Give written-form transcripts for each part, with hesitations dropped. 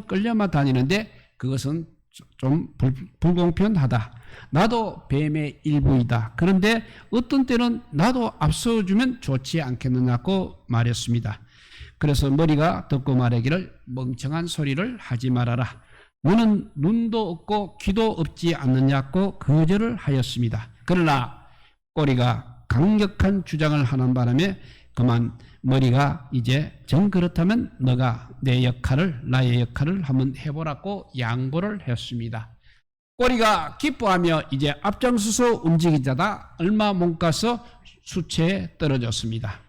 끌려만 다니는데 그것은 좀 불공평하다. 나도 뱀의 일부이다. 그런데 어떤 때는 나도 앞서주면 좋지 않겠느냐고 말했습니다. 그래서 머리가 듣고 말하기를 멍청한 소리를 하지 말아라. 너는 눈도 없고 귀도 없지 않느냐고 거절을 하였습니다. 그러나 꼬리가 강력한 주장을 하는 바람에 그만 머리가 이제 정 그렇다면 너가 나의 역할을 한번 해보라고 양보를 했습니다. 꼬리가 기뻐하며 이제 앞장서서 움직이자다 얼마 못 가서 수체에 떨어졌습니다.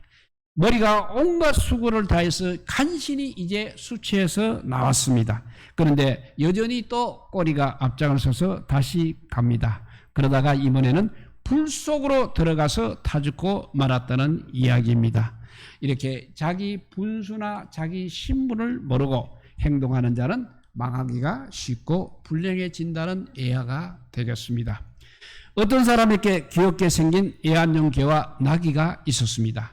머리가 온갖 수고를 다해서 간신히 이제 수체에서 나왔습니다. 그런데 여전히 또 꼬리가 앞장을 서서 다시 갑니다. 그러다가 이번에는 불 속으로 들어가서 타 죽고 말았다는 이야기입니다. 이렇게 자기 분수나 자기 신분을 모르고 행동하는 자는 망하기가 쉽고 불행해진다는 예화가 되겠습니다. 어떤 사람에게 귀엽게 생긴 애완용 개와 나귀가 있었습니다.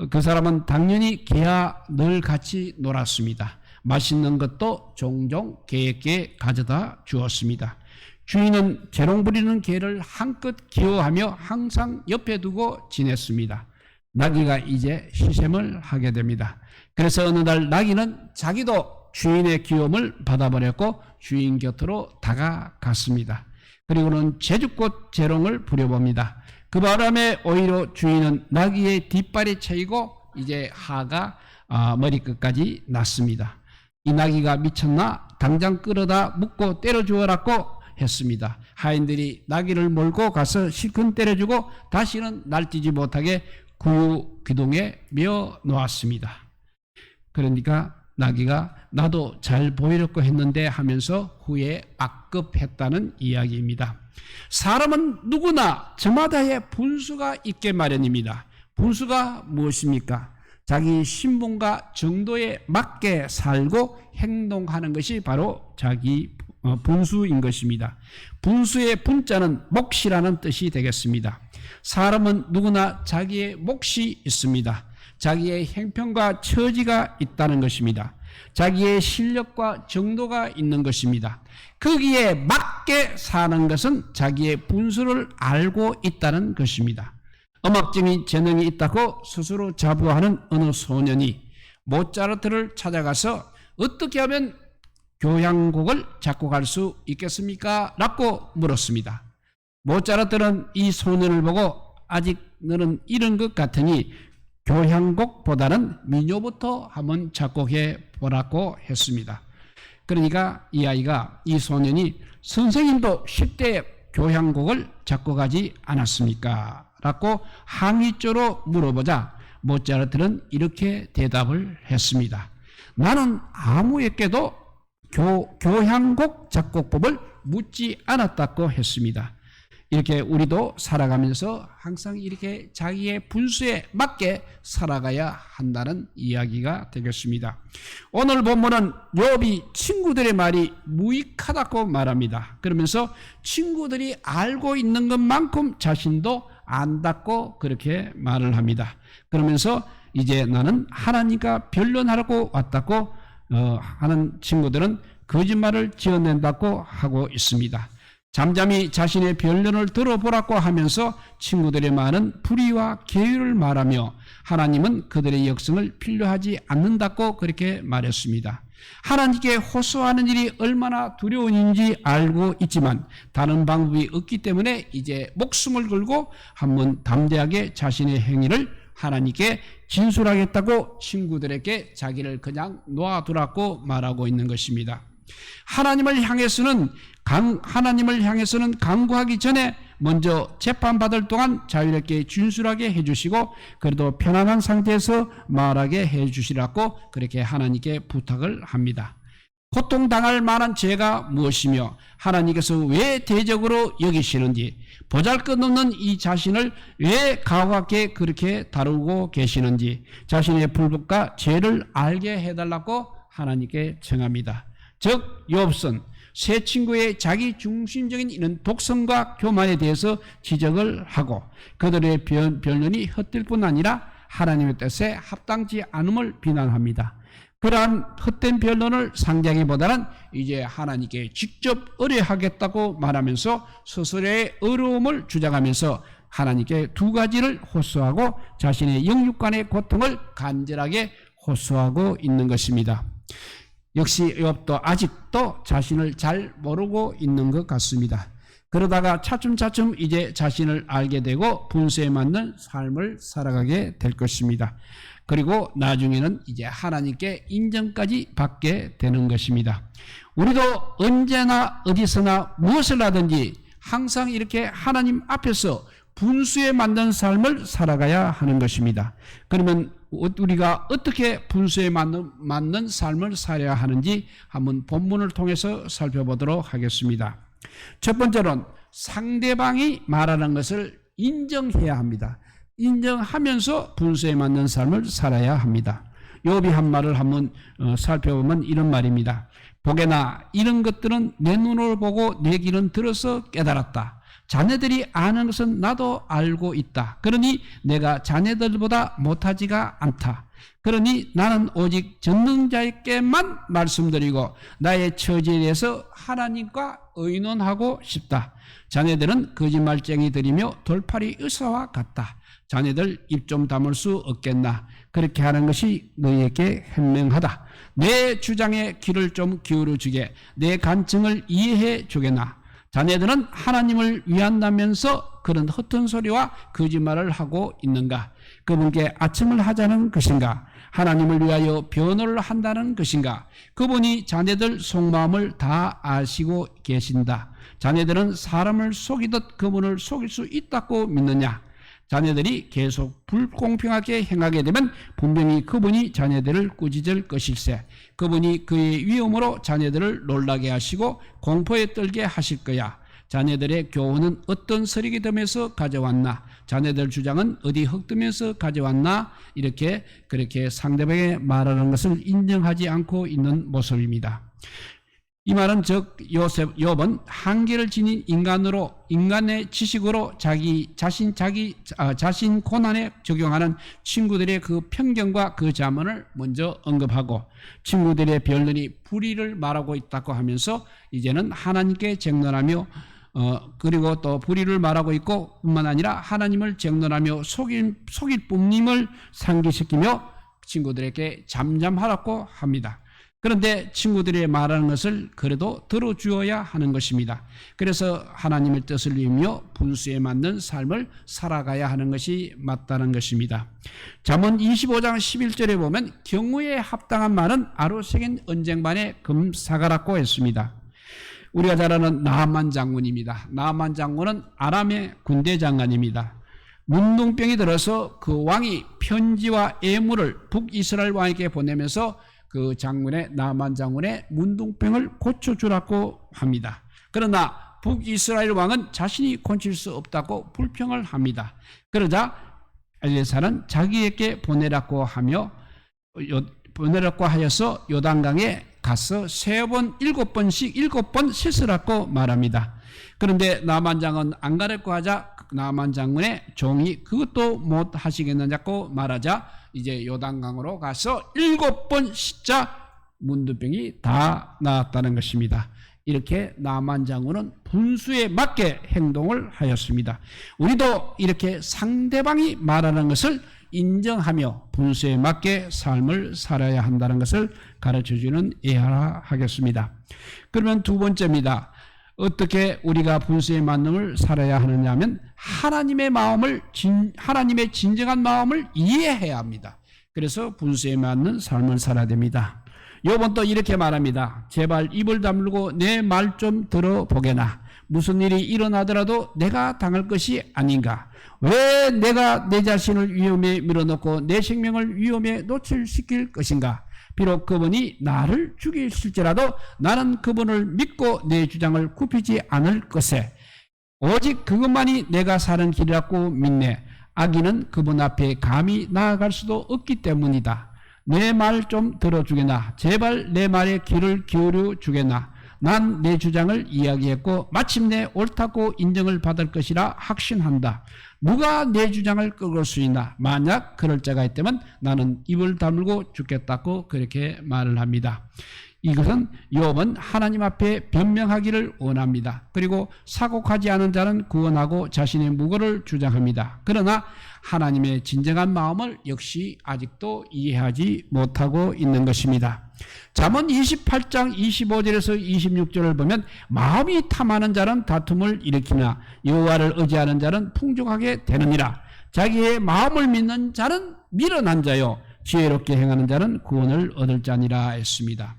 그 사람은 당연히 개와 늘 같이 놀았습니다. 맛있는 것도 종종 개에게 가져다 주었습니다. 주인은 재롱 부리는 개를 한껏 귀여워하며 항상 옆에 두고 지냈습니다. 나귀가 이제 시샘을 하게 됩니다. 그래서 어느 날 나귀는 자기도 주인의 귀여움을 받아버렸고 주인 곁으로 다가갔습니다. 그리고는 제주꽃 재롱을 부려봅니다. 그 바람에 오히려 주인은 나귀의 뒷발이 차이고 이제 하가 머리끝까지 났습니다. 이 나귀가 미쳤나? 당장 끌어다 묶고 때려주어라고 했습니다. 하인들이 나귀를 몰고 가서 실컷 때려주고 다시는 날뛰지 못하게 구유기둥에 메어 놓았습니다. 그러니까 나귀가 나도 잘 보이려고 했는데 하면서 후에 악급했다는 이야기입니다. 사람은 누구나 저마다의 분수가 있게 마련입니다. 분수가 무엇입니까? 자기 신분과 정도에 맞게 살고 행동하는 것이 바로 자기 분수인 것입니다. 분수의 분자는 몫이라는 뜻이 되겠습니다. 사람은 누구나 자기의 몫이 있습니다. 자기의 형편과 처지가 있다는 것입니다. 자기의 실력과 정도가 있는 것입니다. 거기에 맞게 사는 것은 자기의 분수를 알고 있다는 것입니다. 음악적인 재능이 있다고 스스로 자부하는 어느 소년이 모차르트를 찾아가서 어떻게 하면 교향곡을 작곡할 수 있겠습니까? 라고 물었습니다. 모차르트는 이 소년을 보고 아직 너는 이런 것 같으니 교향곡보다는 민요부터 한번 작곡해 보라고 했습니다. 그러니까 이 소년이 선생님도 10대에 교향곡을 작곡하지 않았습니까? 라고 항의조로 물어보자 모차르트는 이렇게 대답을 했습니다. 나는 아무에게도 교향곡 작곡법을 묻지 않았다고 했습니다. 이렇게 우리도 살아가면서 항상 이렇게 자기의 분수에 맞게 살아가야 한다는 이야기가 되겠습니다. 오늘 본문은 욥이 친구들의 말이 무익하다고 말합니다. 그러면서 친구들이 알고 있는 것만큼 자신도 안다고 그렇게 말을 합니다. 그러면서 이제 나는 하나님과 변론하려고 왔다고 하는 친구들은 거짓말을 지어낸다고 하고 있습니다. 잠잠히 자신의 변론을 들어보라고 하면서 친구들의 말은 불의와 계율을 말하며 하나님은 그들의 역성을 필요하지 않는다고 그렇게 말했습니다. 하나님께 호소하는 일이 얼마나 두려운 일인지 알고 있지만 다른 방법이 없기 때문에 이제 목숨을 걸고 한번 담대하게 자신의 행위를 하나님께 진술하겠다고 친구들에게 자기를 그냥 놓아두라고 말하고 있는 것입니다. 하나님을 향해서는 강구하기 전에 먼저 재판받을 동안 자유롭게 진술하게 해주시고 그래도 편안한 상태에서 말하게 해주시라고 그렇게 하나님께 부탁을 합니다. 고통당할 만한 죄가 무엇이며 하나님께서 왜 대적으로 여기시는지 보잘것없는 이 자신을 왜 가혹하게 그렇게 다루고 계시는지 자신의 불법과 죄를 알게 해달라고 하나님께 청합니다. 즉 욥은 세 친구의 자기 중심적인 이런 독성과 교만에 대해서 지적을 하고 그들의 변론이 헛될 뿐 아니라 하나님의 뜻에 합당치 않음을 비난합니다. 그러한 헛된 변론을 상대하기보다는 이제 하나님께 직접 의뢰하겠다고 말하면서 스스로의 어려움을 주장하면서 하나님께 두 가지를 호소하고 자신의 영육간의 고통을 간절하게 호소하고 있는 것입니다. 역시 욥도 아직도 자신을 잘 모르고 있는 것 같습니다. 그러다가 차츰차츰 이제 자신을 알게 되고 분수에 맞는 삶을 살아가게 될 것입니다. 그리고 나중에는 이제 하나님께 인정까지 받게 되는 것입니다. 우리도 언제나 어디서나 무엇을 하든지 항상 이렇게 하나님 앞에서 분수에 맞는 삶을 살아가야 하는 것입니다. 그러면 우리가 어떻게 분수에 맞는 삶을 살아야 하는지 한번 본문을 통해서 살펴보도록 하겠습니다. 첫 번째로는 상대방이 말하는 것을 인정해야 합니다. 인정하면서 분수에 맞는 삶을 살아야 합니다. 욥이 한 말을 한번 살펴보면 이런 말입니다. 보게나 이런 것들은 내 눈을 보고 내 귀는 들어서 깨달았다. 자네들이 아는 것은 나도 알고 있다. 그러니 내가 자네들보다 못하지가 않다. 그러니 나는 오직 전능자에게만 말씀드리고 나의 처지에 대해서 하나님과 의논하고 싶다. 자네들은 거짓말쟁이들이며 돌팔이 의사와 같다. 자네들 입 좀 다물 수 없겠나. 그렇게 하는 것이 너희에게 현명하다. 내 주장에 귀를 좀 기울여 주게. 내 간증을 이해해 주겠나. 자네들은 하나님을 위한다면서 그런 헛된 소리와 거짓말을 하고 있는가? 그분께 아첨을 하자는 것인가? 하나님을 위하여 변호를 한다는 것인가? 그분이 자네들 속마음을 다 아시고 계신다. 자네들은 사람을 속이듯 그분을 속일 수 있다고 믿느냐? 자네들이 계속 불공평하게 행하게 되면 분명히 그분이 자네들을 꾸짖을 것일세. 그분이 그의 위엄으로 자네들을 놀라게 하시고 공포에 떨게 하실 거야. 자네들의 교훈은 어떤 서리기덤에서 가져왔나? 자네들 주장은 어디 흙뜸에서 가져왔나? 이렇게 그렇게 상대방의 말하는 것을 인정하지 않고 있는 모습입니다. 이 말은 즉 욥은 한계를 지닌 인간의 지식으로 자신 고난에 적용하는 친구들의 그 편견과 그 자문을 먼저 언급하고 친구들의 변론이 불의를 말하고 있다고 하면서 이제는 하나님께 쟁론하며 그리고 또 불의를 말하고 있고 뿐만 아니라 하나님을 쟁론하며 속일 뿐님을 상기시키며 친구들에게 잠잠하라고 합니다. 그런데 친구들이 말하는 것을 그래도 들어주어야 하는 것입니다. 그래서 하나님의 뜻을 이루며 분수에 맞는 삶을 살아가야 하는 것이 맞다는 것입니다. 잠언 25장 11절에 보면 경우에 합당한 말은 아로새긴 언쟁반의 금사가라고 했습니다. 우리가 잘 아는 나만 장군입니다. 나만 장군은 아람의 군대 장관입니다. 문둥병이 들어서 그 왕이 편지와 예물을 북이스라엘 왕에게 보내면서 그 나만 장군의 문둥병을 고쳐주라고 합니다. 그러나 북이스라엘 왕은 자신이 고칠 수 없다고 불평을 합니다. 그러자 엘리사는 자기에게 보내라고 하여서 요단강에 가서 3번 7번씩 7번 씻으라고 말합니다. 그런데 나만 장은 안 가라고 하자 나만 장군의 종이 그것도 못 하시겠느냐고 말하자 이제 요단강으로 가서 7번 씻자 문둥병이 다 나았다는 것입니다. 이렇게 나만 장군은 분수에 맞게 행동을 하였습니다. 우리도 이렇게 상대방이 말하는 것을 인정하며 분수에 맞게 삶을 살아야 한다는 것을 가르쳐주는 예하라 하겠습니다. 그러면 두 번째입니다. 어떻게 우리가 분수의 만남을 살아야 하느냐 하면 하나님의 진정한 마음을 이해해야 합니다. 그래서 분수에 맞는 삶을 살아야 됩니다. 욥은 또 이렇게 말합니다. 제발 입을 다물고 내 말 좀 들어보게나. 무슨 일이 일어나더라도 내가 당할 것이 아닌가. 왜 내가 내 자신을 위험에 밀어넣고 내 생명을 위험에 노출시킬 것인가. 비록 그분이 나를 죽이실지라도 나는 그분을 믿고 내 주장을 굽히지 않을 것에 오직 그것만이 내가 사는 길이라고 믿네. 악인은 그분 앞에 감히 나아갈 수도 없기 때문이다. 내 말 좀 들어주게나. 제발 내 말에 귀를 기울여 주게나. 난 내 주장을 이야기했고 마침내 옳다고 인정을 받을 것이라 확신한다. 누가 내 주장을 꺾을 수 있나? 만약 그럴 자가 있다면 나는 입을 다물고 죽겠다고 그렇게 말을 합니다. 이것은 욥은 하나님 앞에 변명하기를 원합니다. 그리고 사곡하지 않은 자는 구원하고 자신의 무고를 주장합니다. 그러나 하나님의 진정한 마음을 역시 아직도 이해하지 못하고 있는 것입니다. 잠언 28장 25절에서 26절을 보면 마음이 탐하는 자는 다툼을 일으키나 여호와를 의지하는 자는 풍족하게 되느니라. 자기의 마음을 믿는 자는 미련한 자요 지혜롭게 행하는 자는 구원을 얻을 자니라 했습니다.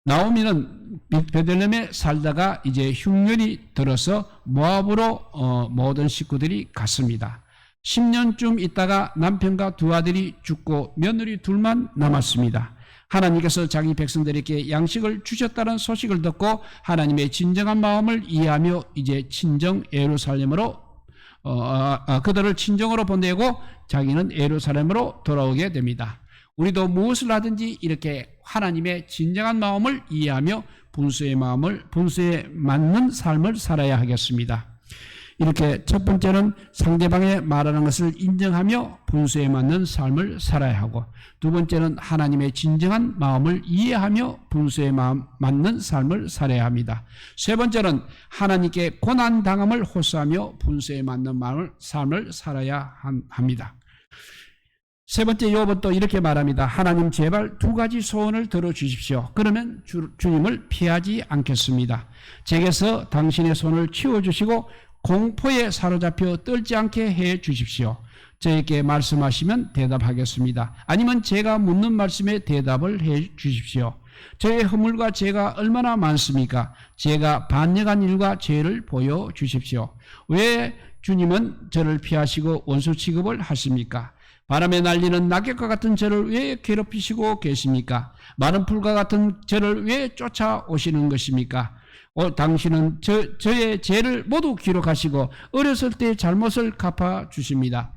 나오미는 베들레헴에 살다가 이제 흉년이 들어서 모압으로 모든 식구들이 갔습니다. 10년쯤 있다가 남편과 두 아들이 죽고 며느리 둘만 남았습니다. 하나님께서 자기 백성들에게 양식을 주셨다는 소식을 듣고 하나님의 진정한 마음을 이해하며 이제 친정 예루살렘으로 그들을 친정으로 보내고 자기는 예루살렘으로 돌아오게 됩니다. 우리도 무엇을 하든지 이렇게 하나님의 진정한 마음을 이해하며 분수에 맞는 삶을 살아야 하겠습니다. 이렇게 첫 번째는 상대방의 말하는 것을 인정하며 분수에 맞는 삶을 살아야 하고, 두 번째는 하나님의 진정한 마음을 이해하며 분수에 맞는 삶을 살아야 합니다. 세 번째는 하나님께 고난당함을 호소하며 분수에 맞는 삶을 살아야 합니다. 세 번째 욥은 또 이렇게 말합니다. 하나님 제발 두 가지 소원을 들어주십시오. 그러면 주님을 피하지 않겠습니다. 제게서 당신의 손을 치워주시고 공포에 사로잡혀 떨지 않게 해 주십시오. 저에게 말씀하시면 대답하겠습니다. 아니면 제가 묻는 말씀에 대답을 해 주십시오. 저의 허물과 죄가 얼마나 많습니까? 제가 반역한 일과 죄를 보여주십시오. 왜 주님은 저를 피하시고 원수 취급을 하십니까? 바람에 날리는 낙엽과 같은 저를 왜 괴롭히시고 계십니까? 마른 풀과 같은 저를 왜 쫓아오시는 것입니까? 당신은 저의 죄를 모두 기록하시고 어렸을 때의 잘못을 갚아주십니다.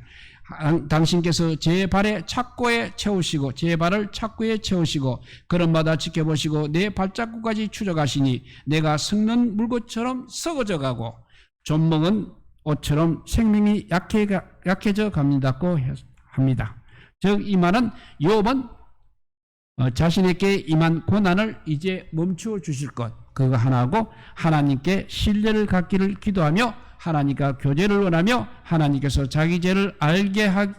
당신께서 제 발에 착고에 채우시고 제 발을 착고에 채우시고 걸음마다 지켜보시고 내 발자국까지 추적하시니 내가 썩는 물것처럼 썩어져 가고 좀먹은 옷처럼 생명이 약해져 갑니다고 합니다. 즉 이 말은 욥은 자신에게 임한 고난을 이제 멈추어 주실 것, 그거 하나하고 하나님께 신뢰를 갖기를 기도하며 하나님과 교제를 원하며 하나님께서 자기 죄를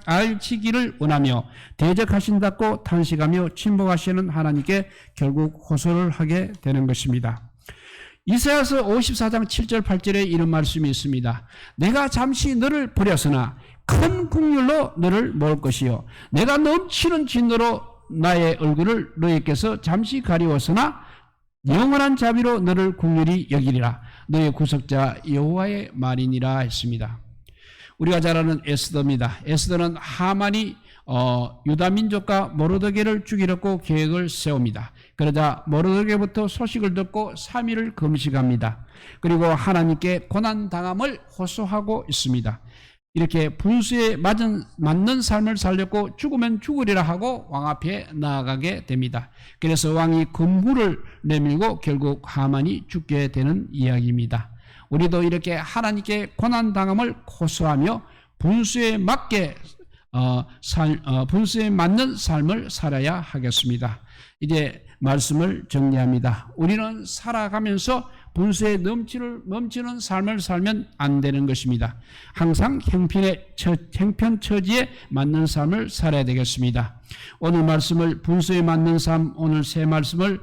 알치기를 원하며 대적하신다고 탄식하며 침묵하시는 하나님께 결국 호소를 하게 되는 것입니다. 이사야서 54장 7절 8절에 이런 말씀이 있습니다. 내가 잠시 너를 버렸으나 큰 국률로 너를 모을 것이요 내가 넘치는 진노로 나의 얼굴을 너희께서 잠시 가리웠으나 영원한 자비로 너를 국률이 여기리라. 너의 구속자 여호와의 말이니라 했습니다. 우리가 잘 아는 에스더입니다. 에스더는 하만이 유다 민족과 모르드게를 죽이려고 계획을 세웁니다. 그러자 모르드게부터 소식을 듣고 3일을 금식합니다. 그리고 하나님께 고난당함을 호소하고 있습니다. 이렇게 분수에 맞는 삶을 살렸고 죽으면 죽으리라 하고 왕 앞에 나아가게 됩니다. 그래서 왕이 금후를 내밀고 결국 하만이 죽게 되는 이야기입니다. 우리도 이렇게 하나님께 고난당함을 호소하며 분수에 맞는 삶을 살아야 하겠습니다. 이제 말씀을 정리합니다. 우리는 살아가면서 분수에 넘치는 삶을 살면 안 되는 것입니다. 항상 형편처지에 맞는 삶을 살아야 되겠습니다. 오늘 말씀을 분수에 맞는 삶, 오늘 세 말씀을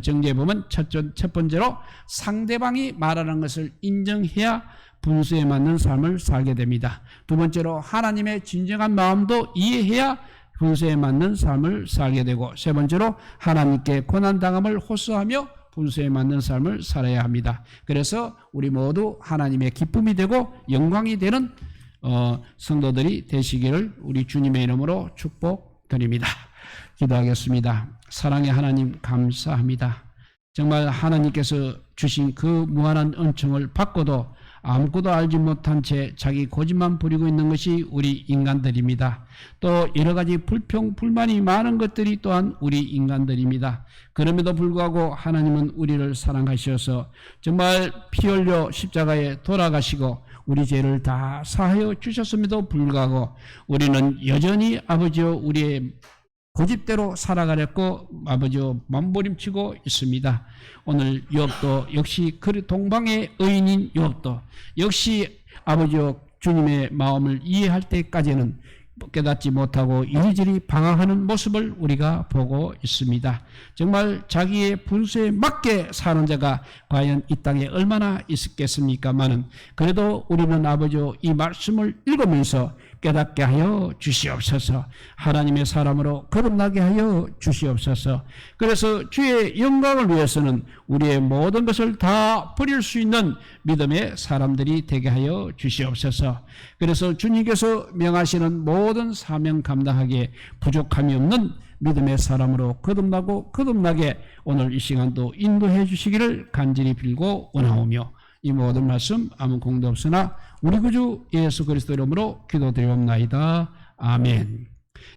정리해보면 첫 번째로 상대방이 말하는 것을 인정해야 분수에 맞는 삶을 살게 됩니다. 두 번째로 하나님의 진정한 마음도 이해해야 분수에 맞는 삶을 살게 되고, 세 번째로 하나님께 고난당함을 호소하며 분수에 맞는 삶을 살아야 합니다. 그래서 우리 모두 하나님의 기쁨이 되고 영광이 되는 성도들이 되시기를 우리 주님의 이름으로 축복드립니다. 기도하겠습니다. 사랑의 하나님 감사합니다. 정말 하나님께서 주신 그 무한한 은총을 받고도 아무것도 알지 못한 채 자기 고집만 부리고 있는 것이 우리 인간들입니다. 또 여러 가지 불평, 불만이 많은 것들이 또한 우리 인간들입니다. 그럼에도 불구하고 하나님은 우리를 사랑하셔서 정말 피 흘려 십자가에 돌아가시고 우리 죄를 다 사하여 주셨음에도 불구하고 우리는 여전히 아버지여 우리의 고집대로 살아가려고 아버지여 몸부림치고 있습니다. 오늘 욥도 역시 그 동방의 의인인 욥도 역시 아버지여 주님의 마음을 이해할 때까지는 깨닫지 못하고 이리저리 방황하는 모습을 우리가 보고 있습니다. 정말 자기의 분수에 맞게 사는 자가 과연 이 땅에 얼마나 있겠습니까마는 그래도 우리는 아버지여 이 말씀을 읽으면서 깨닫게 하여 주시옵소서. 하나님의 사람으로 거듭나게 하여 주시옵소서. 그래서 주의 영광을 위해서는 우리의 모든 것을 다 버릴 수 있는 믿음의 사람들이 되게 하여 주시옵소서. 그래서 주님께서 명하시는 모든 사명 감당하기에 부족함이 없는 믿음의 사람으로 거듭나게 오늘 이 시간도 인도해 주시기를 간절히 빌고 원하오며 이 모든 말씀 아무 공도 없으나 우리 구주 예수 그리스도 이름으로 기도드리옵나이다. 아멘.